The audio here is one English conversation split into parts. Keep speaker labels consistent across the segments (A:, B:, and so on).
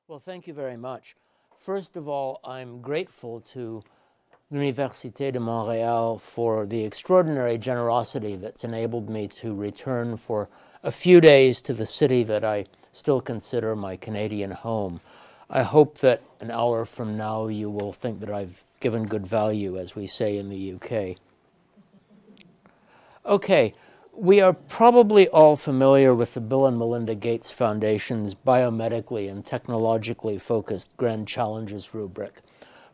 A: Well, thank you very much. First of all, I'm grateful to l'Université de Montréal for the extraordinary generosity that's enabled me to return for a few days to the city that I still consider my Canadian home. I hope that an hour from now you will think that I've given good value, as we say in the UK. Okay, we are probably all familiar with the Bill and Melinda Gates Foundation's biomedically and technologically focused Grand Challenges rubric.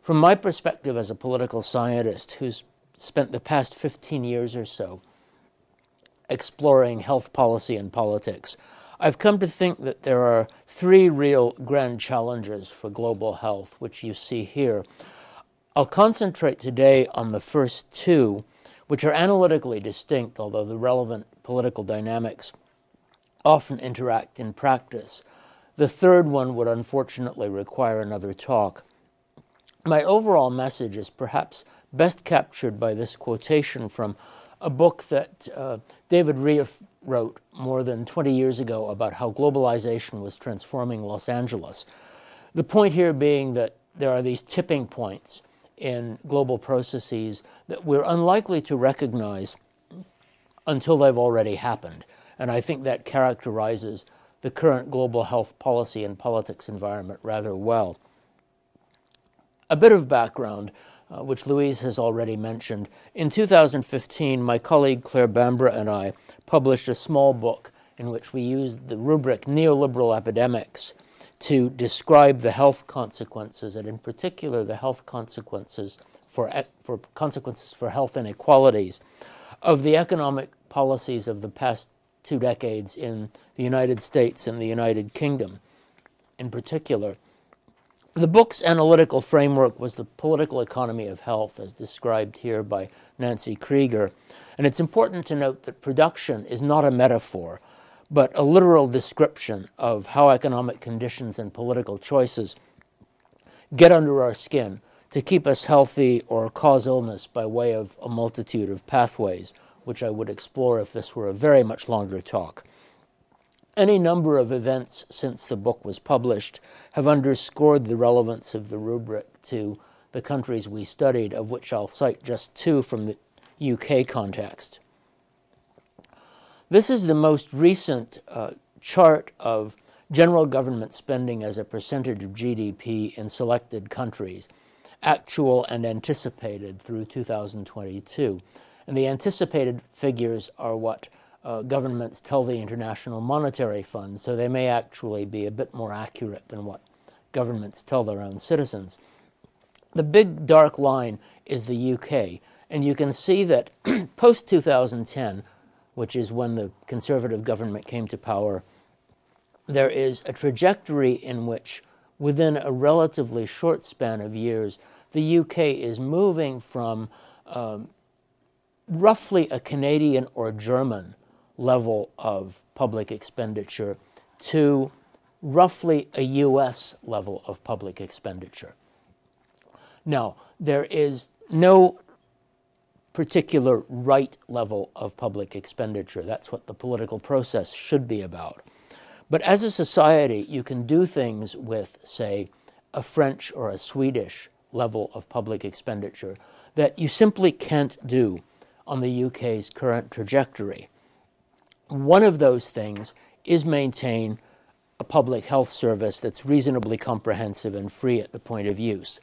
A: From my perspective as a political scientist who's spent the past 15 years or so exploring health policy and politics, I've come to think that there are three real grand challenges for global health, which you see here. I'll concentrate today on the first two, which are analytically distinct, although the relevant political dynamics often interact in practice. The third one would unfortunately require another talk. My overall message is perhaps best captured by this quotation from a book that David Rieff wrote more than 20 years ago about how globalization was transforming Los Angeles. The point here being that there are these tipping points in global processes that we're unlikely to recognize until they've already happened. And I think that characterizes the current global health policy and politics environment rather well. A bit of background, which Louise has already mentioned. In 2015, my colleague Claire Bambra and I published a small book in which we used the rubric Neoliberal Epidemics to describe the health consequences, and in particular the health consequences for health inequalities of the economic policies of the past 2 decades in the United States and the United Kingdom in particular. The book's analytical framework was the political economy of health, as described here by Nancy Krieger. And it's important to note that production is not a metaphor, but a literal description of how economic conditions and political choices get under our skin to keep us healthy or cause illness by way of a multitude of pathways, which I would explore if this were a very much longer talk. Any number of events since the book was published have underscored the relevance of the rubric to the countries we studied, of which I'll cite just two from the UK context. This is the most recent chart of general government spending as a percentage of GDP in selected countries, actual and anticipated through 2022. And the anticipated figures are what governments tell the International Monetary Fund, so they may actually be a bit more accurate than what governments tell their own citizens. The big dark line is the UK, and you can see that post-2010, which is when the Conservative government came to power, there is a trajectory in which, within a relatively short span of years, the UK is moving from roughly a Canadian or German level of public expenditure to roughly a US level of public expenditure. Now, there is no particular right level of public expenditure. That's what the political process should be about. But as a society, you can do things with, say, a French or a Swedish level of public expenditure that you simply can't do on the UK's current trajectory. One of those things is maintain a public health service that's reasonably comprehensive and free at the point of use.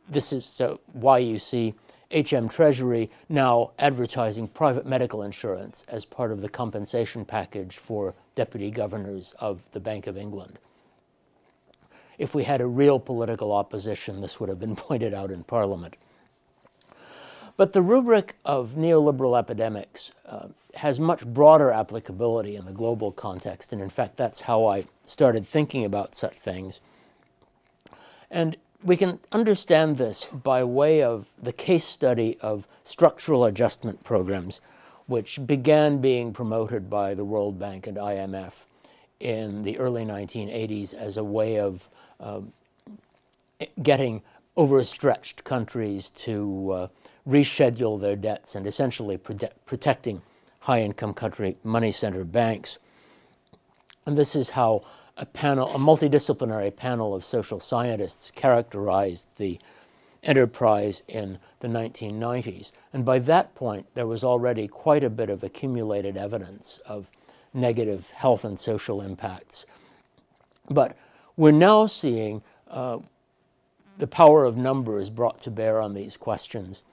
A: This is why you see HM Treasury now advertising private medical insurance as part of the compensation package for deputy governors of the Bank of England. If we had a real political opposition, this would have been pointed out in Parliament. But the rubric of neoliberal epidemics has much broader applicability in the global context, and in fact that's how I started thinking about such things. And we can understand this by way of the case study of structural adjustment programs, which began being promoted by the World Bank and IMF in the early 1980s as a way of getting overstretched countries to reschedule their debts and essentially protecting high-income country money center banks. And this is how a multidisciplinary panel of social scientists characterized the enterprise in the 1990s. And by that point, there was already quite a bit of accumulated evidence of negative health and social impacts. But we're now seeing the power of numbers brought to bear on these questions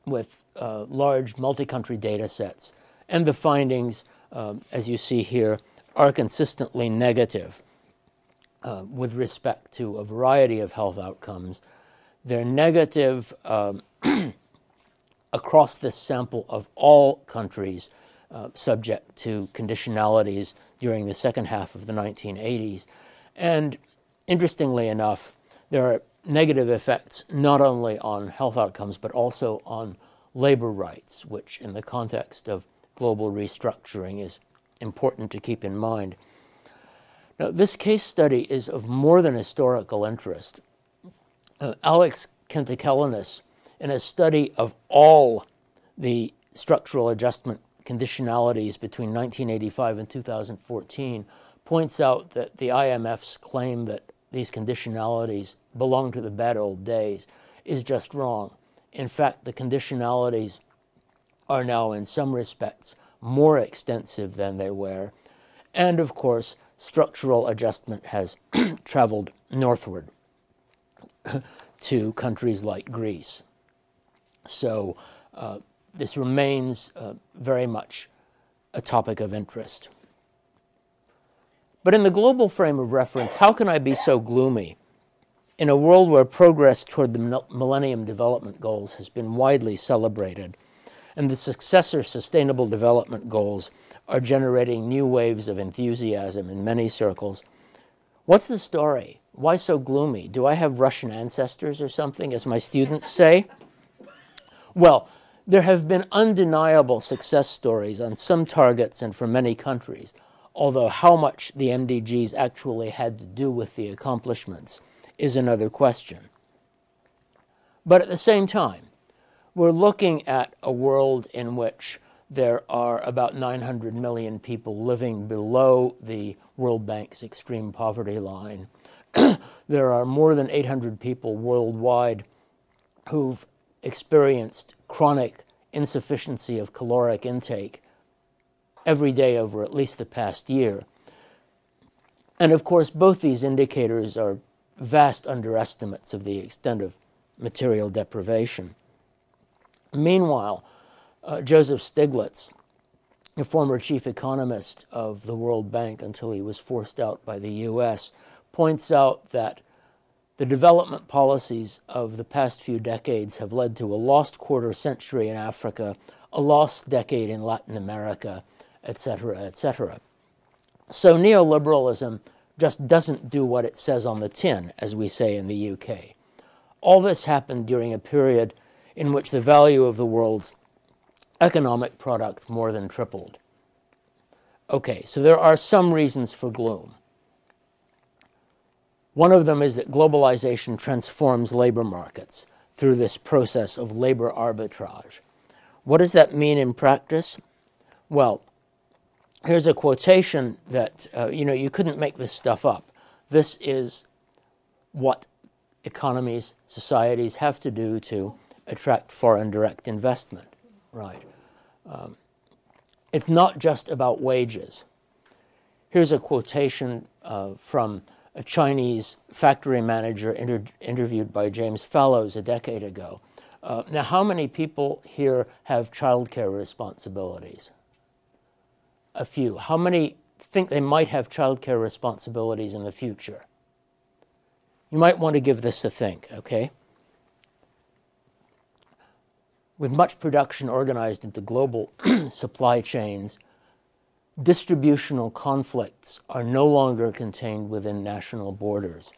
A: with large multi-country data sets. And the findings, as you see here, are consistently negative with respect to a variety of health outcomes. They're negative across this sample of all countries subject to conditionalities during the second half of the 1980s. And interestingly enough, there are negative effects not only on health outcomes, but also on labor rights, which in the context of global restructuring is important to keep in mind. Now, this case study is of more than historical interest. Alex Kentikelenis, in a study of all the structural adjustment conditionalities between 1985 and 2014, points out that the IMF's claim that these conditionalities belong to the bad old days is just wrong. In fact, the conditionalities are now in some respects more extensive than they were. And of course, structural adjustment has traveled northward to countries like Greece. So this remains very much a topic of interest. But in the global frame of reference, how can I be so gloomy? In a world where progress toward the Millennium Development Goals has been widely celebrated, and the successor Sustainable Development Goals are generating new waves of enthusiasm in many circles, what's the story? Why so gloomy? Do I have Russian ancestors or something, as my students say? Well, there have been undeniable success stories on some targets and for many countries, although how much the MDGs actually had to do with the accomplishments is another question. But at the same time, we're looking at a world in which there are about 900 million people living below the World Bank's extreme poverty line. There are more than 800 people worldwide who've experienced chronic insufficiency of caloric intake every day over at least the past year. And of course, both these indicators are vast underestimates of the extent of material deprivation. Meanwhile, Joseph Stiglitz, a former chief economist of the World Bank until he was forced out by the U.S., points out that the development policies of the past few decades have led to a lost quarter century in Africa, a lost decade in Latin America, etc., etc. So neoliberalism just doesn't do what it says on the tin, as we say in the UK. All this happened during a period in which the value of the world's economic product more than tripled. Okay, so there are some reasons for gloom. One of them is that globalization transforms labor markets through this process of labor arbitrage. What does that mean in practice? Well, here's a quotation that, you couldn't make this stuff up. This is what economies, societies have to do to attract foreign direct investment, right? It's not just about wages. Here's a quotation from a Chinese factory manager interviewed by James Fallows a decade ago. Now, how many people here have childcare responsibilities? A few. How many think they might have childcare responsibilities in the future? You might want to give this a think, okay? With much production organized into global supply chains, distributional conflicts are no longer contained within national borders.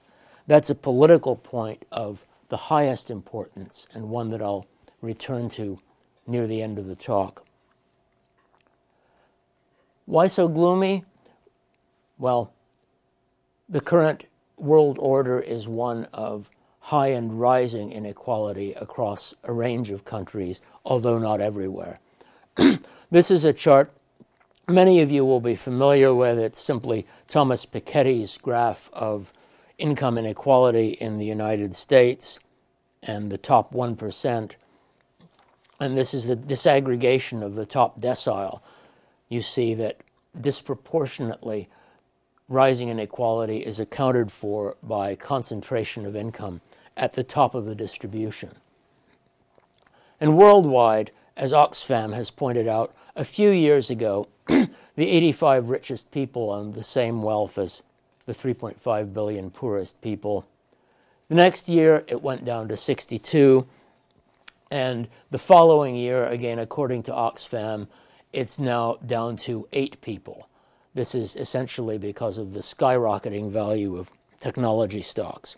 A: That's a political point of the highest importance and one that I'll return to near the end of the talk. Why so gloomy? Well, the current world order is one of high and rising inequality across a range of countries, although not everywhere. This is a chart many of you will be familiar with. It's simply Thomas Piketty's graph of income inequality in the United States and the top 1%. And this is the disaggregation of the top decile. You see that disproportionately rising inequality is accounted for by concentration of income at the top of the distribution. And worldwide, as Oxfam has pointed out, a few years ago, the 85 richest people owned the same wealth as the 3.5 billion poorest people. The next year, it went down to 62. And the following year, again, according to Oxfam, it's now down to 8 people. This is essentially because of the skyrocketing value of technology stocks.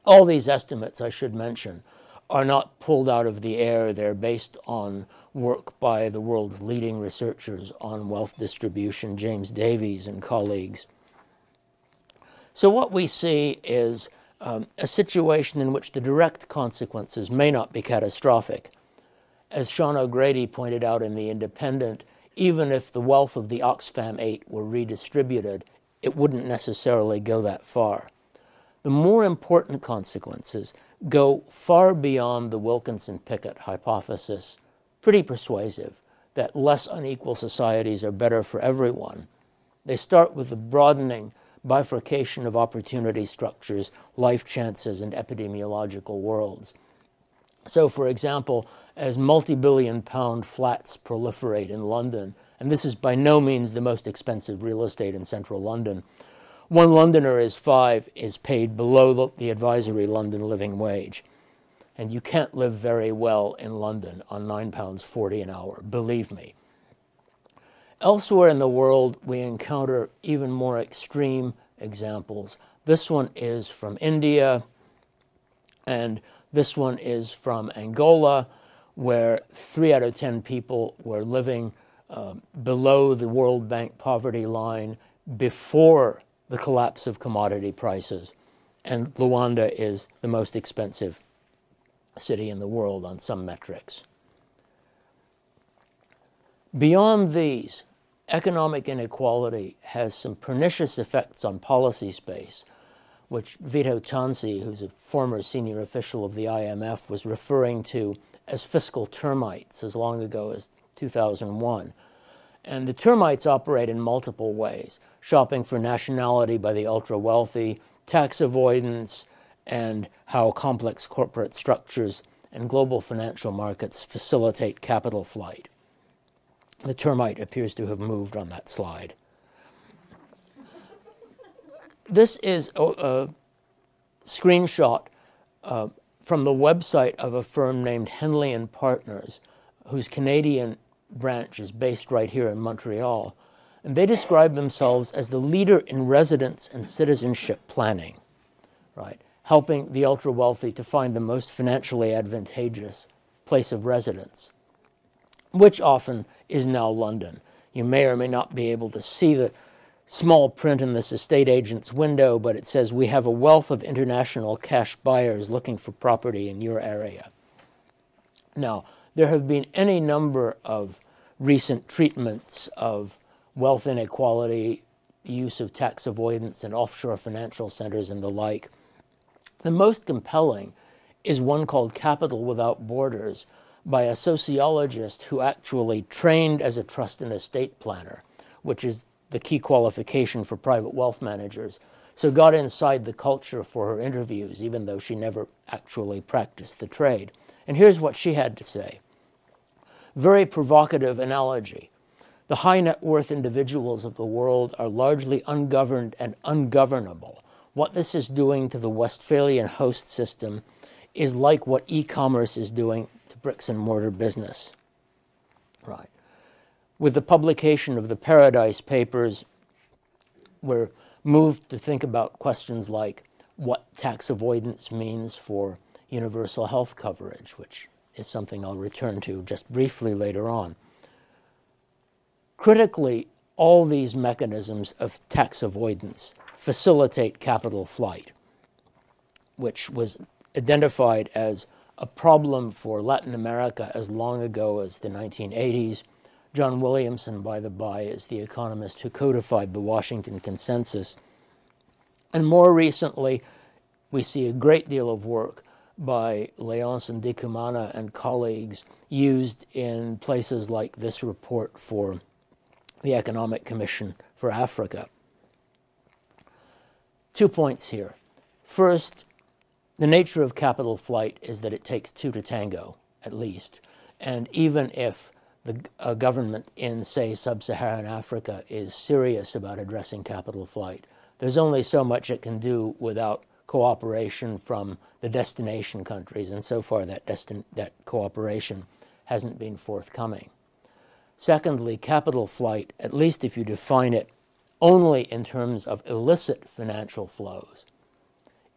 A: All these estimates, I should mention, are not pulled out of the air. They're based on work by the world's leading researchers on wealth distribution, James Davies and colleagues. So what we see is a situation in which the direct consequences may not be catastrophic. As Sean O'Grady pointed out in The Independent, even if the wealth of the Oxfam 8 were redistributed, it wouldn't necessarily go that far. The more important consequences go far beyond the Wilkinson-Pickett hypothesis, pretty persuasive, that less unequal societies are better for everyone. They start with the broadening bifurcation of opportunity structures, life chances, and epidemiological worlds. So, for example, as multi-billion-pound flats proliferate in London, and this is by no means the most expensive real estate in central London, one Londoner is paid below the advisory London living wage. And you can't live very well in London on £9.40 an hour, believe me. Elsewhere in the world, we encounter even more extreme examples. This one is from India, and this one is from Angola, where 3 out of 10 people were living below the World Bank poverty line before the collapse of commodity prices. And Luanda is the most expensive city in the world on some metrics. Beyond these, economic inequality has some pernicious effects on policy space, which Vito Tanzi, who's a former senior official of the IMF, was referring to as fiscal termites as long ago as 2001. And the termites operate in multiple ways: shopping for nationality by the ultra-wealthy, tax avoidance, and how complex corporate structures and global financial markets facilitate capital flight. The termite appears to have moved on that slide. This is a screenshot from the website of a firm named Henley & Partners, whose Canadian branch is based right here in Montreal. And they describe themselves as the leader in residence and citizenship planning, right? Helping the ultra-wealthy to find the most financially advantageous place of residence, which often is now London. You may or may not be able to see the small print in this estate agent's window, but it says, "We have a wealth of international cash buyers looking for property in your area." Now, there have been any number of recent treatments of wealth inequality, use of tax avoidance and offshore financial centers and the like. The most compelling is one called Capital Without Borders by a sociologist who actually trained as a trust and estate planner, which is the key qualification for private wealth managers, so got inside the culture for her interviews, even though she never actually practiced the trade. And here's what she had to say. Very provocative analogy. The high net worth individuals of the world are largely ungoverned and ungovernable. What this is doing to the Westphalian host system is like what e-commerce is doing to bricks and mortar business. Right. With the publication of the Paradise Papers, we're moved to think about questions like what tax avoidance means for universal health coverage, which is something I'll return to just briefly later on. Critically, all these mechanisms of tax avoidance facilitate capital flight, which was identified as a problem for Latin America as long ago as the 1980s, John Williamson, by the by, is the economist who codified the Washington Consensus. And more recently, we see a great deal of work by Léonce Ndikumana and colleagues used in places like this report for the Economic Commission for Africa. 2 points here. First, the nature of capital flight is that it takes two to tango, at least. And even if the government in, say, sub-Saharan Africa is serious about addressing capital flight, there's only so much it can do without cooperation from the destination countries, and so far that cooperation hasn't been forthcoming. Secondly, capital flight, at least if you define it only in terms of illicit financial flows,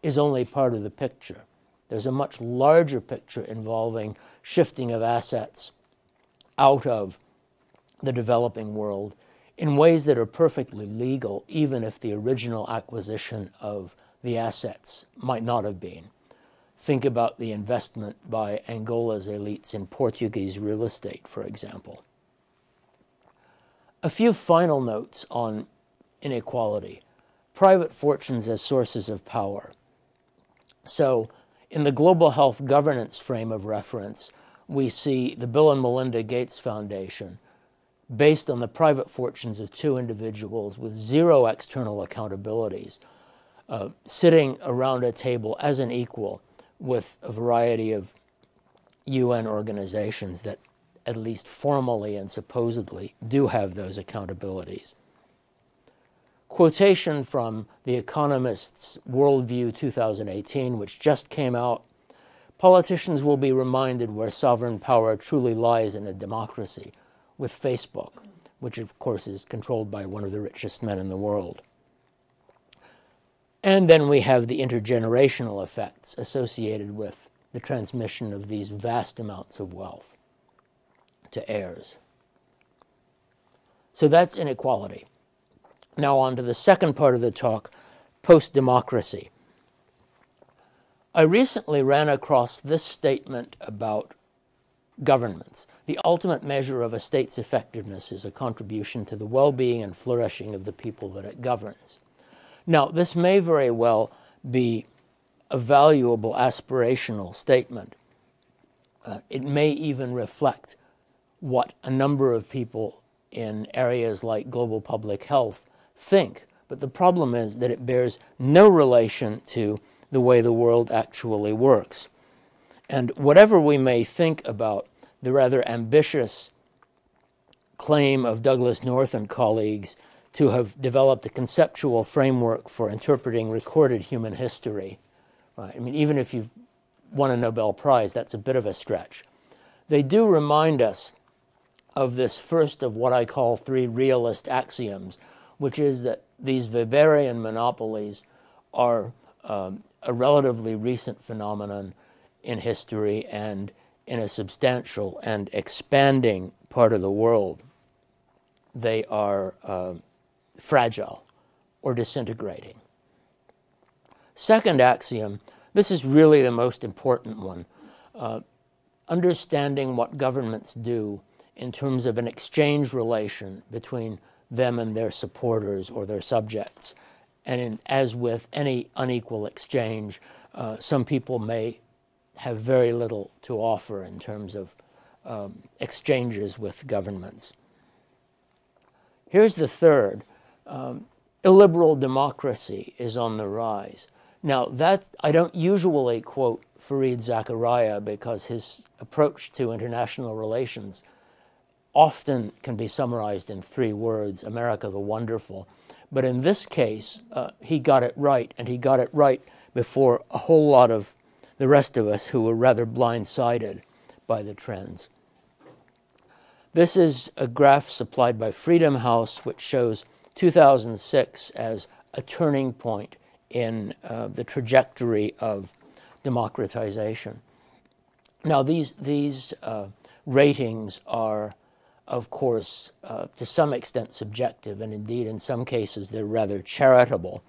A: is only part of the picture. There's a much larger picture involving shifting of assets out of the developing world in ways that are perfectly legal, even if the original acquisition of the assets might not have been. Think about the investment by Angola's elites in Portuguese real estate, for example. A few final notes on inequality. Private fortunes as sources of power. So, in the global health governance frame of reference, we see the Bill and Melinda Gates Foundation, based on the private fortunes of two individuals with zero external accountabilities, sitting around a table as an equal with a variety of UN organizations that at least formally and supposedly do have those accountabilities. Quotation from The Economist's Worldview 2018, which just came out: politicians will be reminded where sovereign power truly lies in a democracy, with Facebook, which of course is controlled by one of the richest men in the world. And then we have the intergenerational effects associated with the transmission of these vast amounts of wealth to heirs. So that's inequality. Now on to the second part of the talk, post-democracy. I recently ran across this statement about governments. The ultimate measure of a state's effectiveness is a contribution to the well-being and flourishing of the people that it governs. Now, this may very well be a valuable aspirational statement. It may even reflect what a number of people in areas like global public health think, but the problem is that it bears no relation to the way the world actually works. And whatever we may think about the rather ambitious claim of Douglas North and colleagues to have developed a conceptual framework for interpreting recorded human history, right? I mean, even if you've won a Nobel Prize, that's a bit of a stretch. They do remind us of this first of what I call three realist axioms, which is that these Weberian monopolies are a relatively recent phenomenon in history and in a substantial and expanding part of the world. They are fragile or disintegrating. Second axiom, this is really the most important one, understanding what governments do in terms of an exchange relation between them and their supporters or their subjects. And as with any unequal exchange, some people may have very little to offer in terms of exchanges with governments. Here's the third. Illiberal democracy is on the rise. Now, that I don't usually quote Fareed Zakaria because his approach to international relations often can be summarized in three words: America the Wonderful. But in this case, he got it right, and he got it right before a whole lot of the rest of us who were rather blindsided by the trends. This is a graph supplied by Freedom House, which shows 2006 as a turning point in the trajectory of democratization. Now, these ratings are, of course, to some extent subjective, and indeed in some cases they're rather charitable.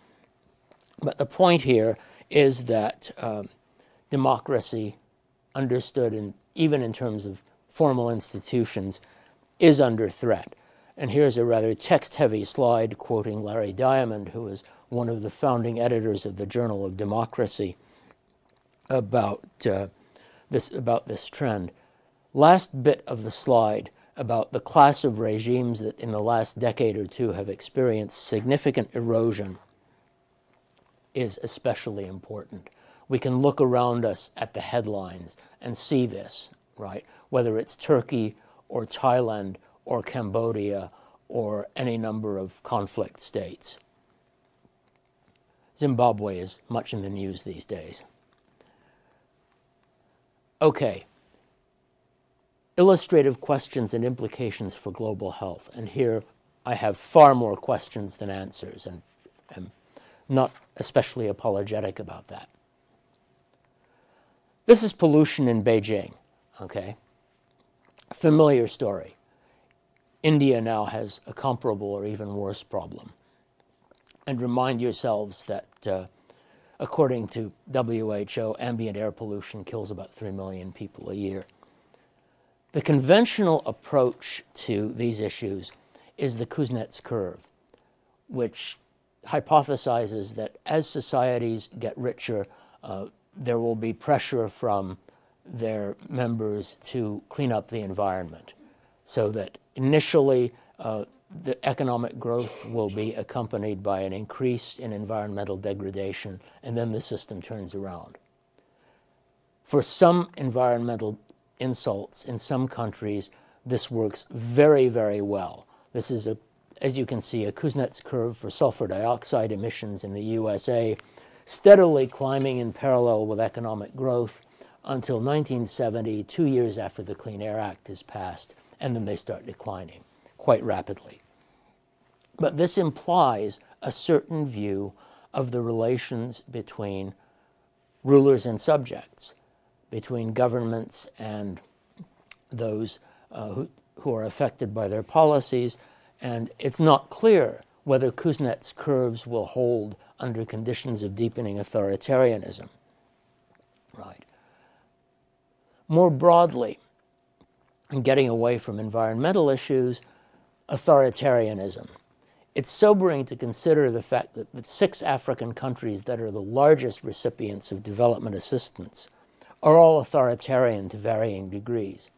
A: But the point here is that democracy, understood even in terms of formal institutions, is under threat. And here's a rather text-heavy slide quoting Larry Diamond, who is one of the founding editors of the Journal of Democracy, about this trend. Last bit of the slide about the class of regimes that in the last decade or two have experienced significant erosion is especially important. We can look around us at the headlines and see this, right? Whether it's Turkey or Thailand or Cambodia or any number of conflict states. Zimbabwe is much in the news these days. Okay. Illustrative questions and implications for global health. And here I have far more questions than answers, and am not especially apologetic about that. This is pollution in Beijing, okay? Familiar story. India now has a comparable or even worse problem. And remind yourselves that according to WHO, ambient air pollution kills about 3 million people a year. The conventional approach to these issues is the Kuznets curve, which hypothesizes that as societies get richer, there will be pressure from their members to clean up the environment, so that initially the economic growth will be accompanied by an increase in environmental degradation, and then the system turns around. For some environmental insults in some countries, this works very, very well. This is, as you can see, a Kuznets curve for sulfur dioxide emissions in the USA, steadily climbing in parallel with economic growth until 1970, 2 years after the Clean Air Act is passed, and then they start declining quite rapidly. But this implies a certain view of the relations between rulers and subjects, between governments and those who are affected by their policies, and it's not clear whether Kuznets curves will hold under conditions of deepening authoritarianism. Right. More broadly, and getting away from environmental issues, authoritarianism. It's sobering to consider the fact that the 6 African countries that are the largest recipients of development assistance are all authoritarian to varying degrees.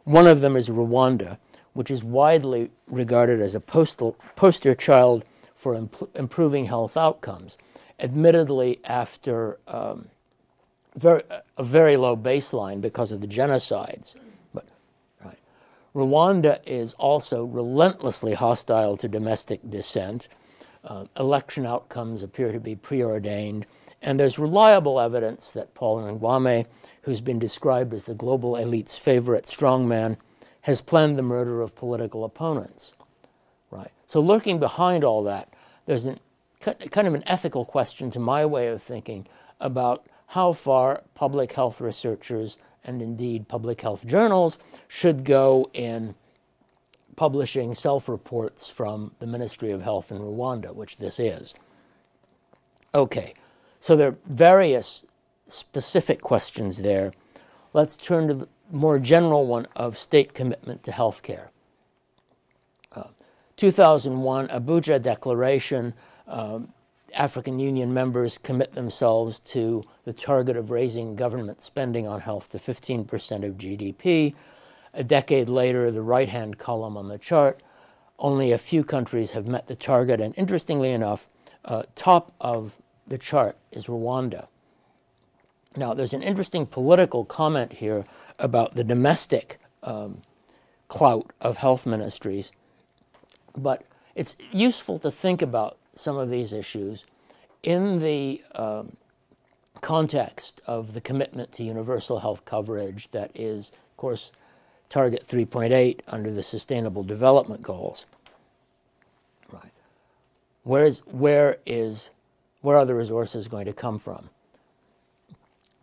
A: One of them is Rwanda, which is widely regarded as a poster child for improving health outcomes, admittedly after a very low baseline because of the genocides. Rwanda is also relentlessly hostile to domestic dissent. Election outcomes appear to be preordained, and there's reliable evidence that Paul Kagame, who's been described as the global elite's favorite strongman, has planned the murder of political opponents. Right. So lurking behind all that, there's kind of an ethical question, to my way of thinking, about how far public health researchers and indeed public health journals should go in publishing self-reports from the Ministry of Health in Rwanda, which this is. Okay, so there are various specific questions there. Let's turn to the more general one of state commitment to healthcare. 2001 Abuja Declaration, African Union members commit themselves to the target of raising government spending on health to 15% of GDP. A decade later, the right-hand column on the chart, only a few countries have met the target, and interestingly enough, top of the chart is Rwanda. Now, there's an interesting political comment here about the domestic clout of health ministries, but it's useful to think about some of these issues in the context of the commitment to universal health coverage that is, of course, Target 3.8 under the Sustainable Development Goals. Right. Where are the resources going to come from?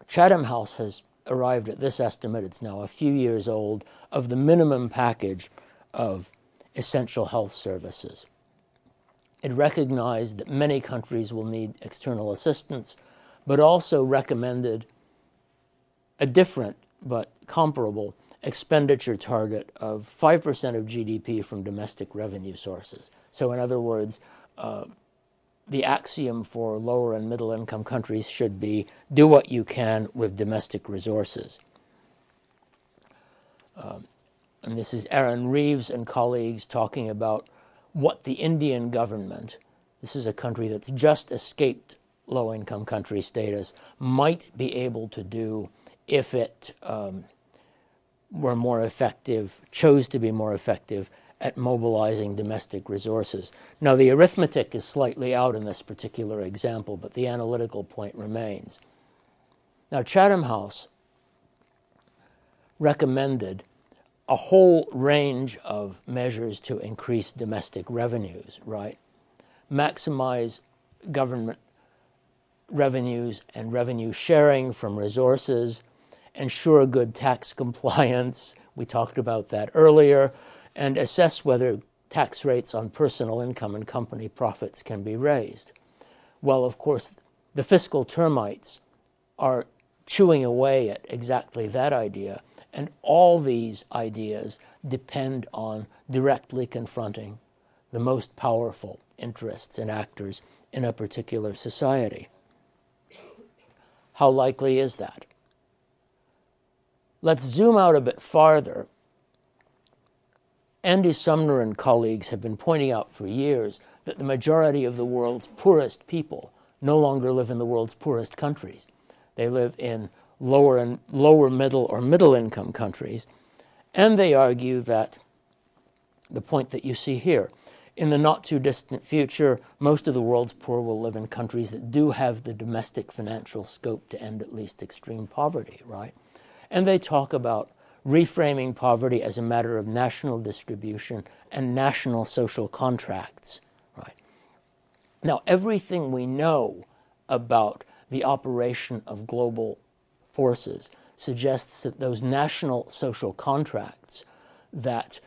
A: Chatham House has arrived at this estimate, it's now a few years old, of the minimum package of essential health services. It recognized that many countries will need external assistance, but also recommended a different but comparable expenditure target of 5% of GDP from domestic revenue sources. So in other words, the axiom for lower and middle income countries should be do what you can with domestic resources. And this is Aaron Reeves and colleagues talking about what the Indian government, this is a country that's just escaped low-income country status, might be able to do if it were more effective, chose to be more effective at mobilizing domestic resources. Now, the arithmetic is slightly out in this particular example, but the analytical point remains. Now, Chatham House recommended a whole range of measures to increase domestic revenues, right? Maximize government revenues and revenue sharing from resources, ensure good tax compliance, we talked about that earlier, and assess whether tax rates on personal income and company profits can be raised. Well, of course, the fiscal termites are chewing away at exactly that idea, and all these ideas depend on directly confronting the most powerful interests and actors in a particular society. How likely is that? Let's zoom out a bit farther. Andy Sumner and colleagues have been pointing out for years that the majority of the world's poorest people no longer live in the world's poorest countries. They live in lower middle or middle income countries, and they argue that the point that you see here, in the not too distant future, most of the world's poor will live in countries that do have the domestic financial scope to end at least extreme poverty, right? And they talk about reframing poverty as a matter of national distribution and national social contracts, right? Now, everything we know about the operation of global forces suggests that those national social contracts that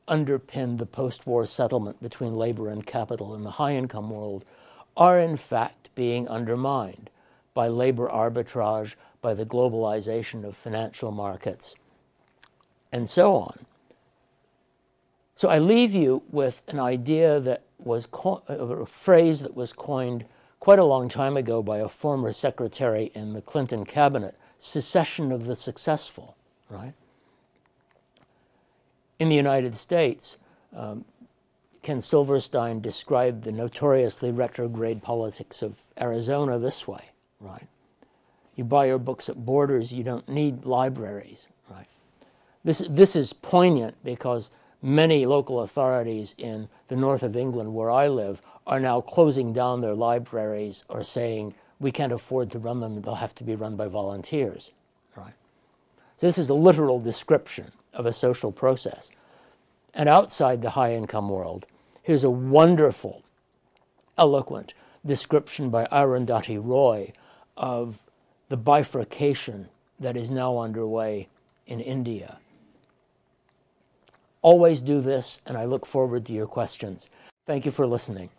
A: underpin the post-war settlement between labor and capital in the high-income world are in fact being undermined by labor arbitrage, by the globalization of financial markets, and so on. So I leave you with an idea that was a phrase that was coined quite a long time ago by a former secretary in the Clinton cabinet, secession of the successful, right? In the United States, Ken Silverstein described the notoriously retrograde politics of Arizona this way, right? You buy your books at Borders, you don't need libraries, right? This is poignant because many local authorities in the north of England, where I live, are now closing down their libraries or saying, we can't afford to run them, they'll have to be run by volunteers, right? So this is a literal description of a social process. And outside the high-income world, here's a wonderful, eloquent description by Arundhati Roy of the bifurcation that is now underway in India. Always do this, and I look forward to your questions. Thank you for listening.